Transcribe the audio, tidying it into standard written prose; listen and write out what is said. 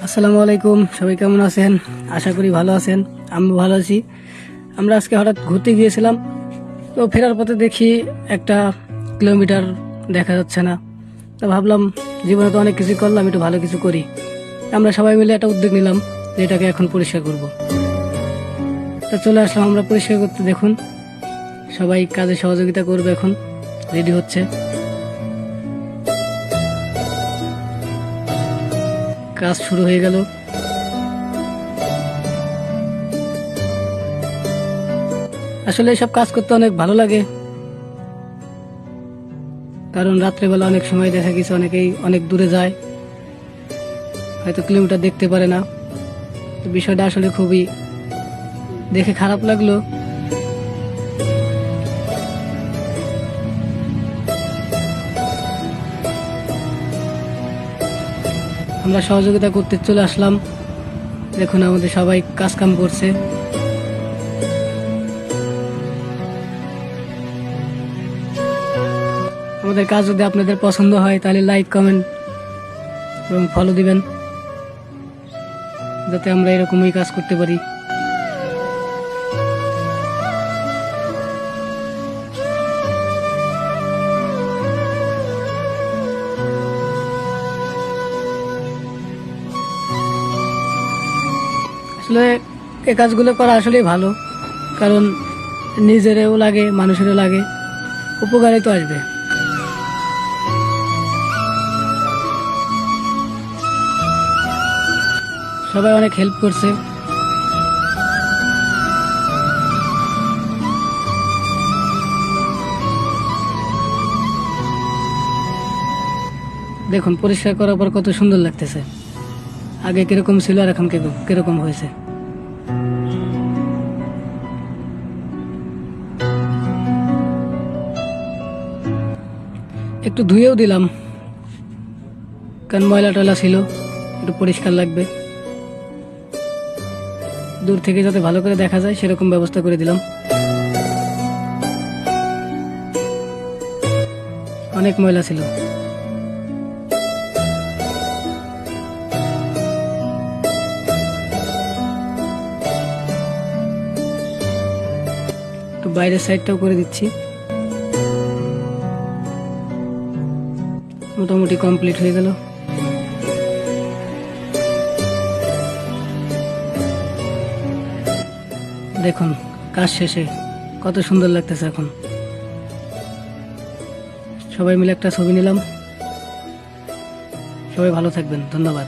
আসসালামু আলাইকুম, সবাই কেমন আছেন? আশা করি ভালো আছেন। আমি ভালো আছি। আমরা আজকে হঠাৎ ঘুরতে গিয়েছিলাম, তো ফেরার পথে দেখি 1 কিলোমিটার দেখা যাচ্ছে না। তো ভাবলাম জীবনে তো অনেক কিছু করলাম, একটু ভালো কিছু করি। আমরা সবাই মিলে একটা উদ্যোগ নিলাম যে এটাকে এখন পরিষ্কার করব। তো চলে আসলাম আমরা পরিষ্কার করতে। দেখুন, সবাই কাজে সহযোগিতা করবে। এখন রেডি হচ্ছে, কাজ শুরু হয়ে গেল। আসলে এসব কাজ করতে অনেক ভালো লাগে, কারণ রাত্রেবেলা অনেক সময় দেখা গেছে অনেকেই অনেক দূরে যায়, হয়তো কিলোমিটার দেখতে পারে না। তো বিষয়টা আসলে খুবই দেখে খারাপ লাগলো। আমরা সহযোগিতা করতে চলে আসলাম। দেখুন, আমাদের সবাই কাজ কাম করছে। আমাদের কাজ যদি আপনাদের পছন্দ হয় তাহলে লাইক, কমেন্ট এবং ফলো দিবেন, যাতে আমরা এরকমই কাজ করতে পারি। আসলে এই কাজগুলো করা আসলেই ভালো, কারণ নিজেরও লাগে, মানুষেরও লাগে, উপকারে তো আসবে। সবাই অনেক হেল্প করছে। দেখুন, পরিষ্কার করার পর কত সুন্দর লাগতেছে। আগে কিরকম ছিল আর এখন কিরকম হয়েছে। একটু ধুয়েও দিলাম, কারণ ময়লা টয়লা ছিল, একটু পরিষ্কার লাগবে। দূর থেকে যাতে ভালো করে দেখা যায় সেরকম ব্যবস্থা করে দিলাম। অনেক ময়লা ছিল। একটু বাইরের সাইডটাও করে দিচ্ছি। মোটামুটি কমপ্লিট হয়ে গেল। দেখুন, কাজ শেষে কত সুন্দর লাগতেছে। এখন সবাই মিলে একটা ছবি নিলাম। সবাই ভালো থাকবেন, ধন্যবাদ।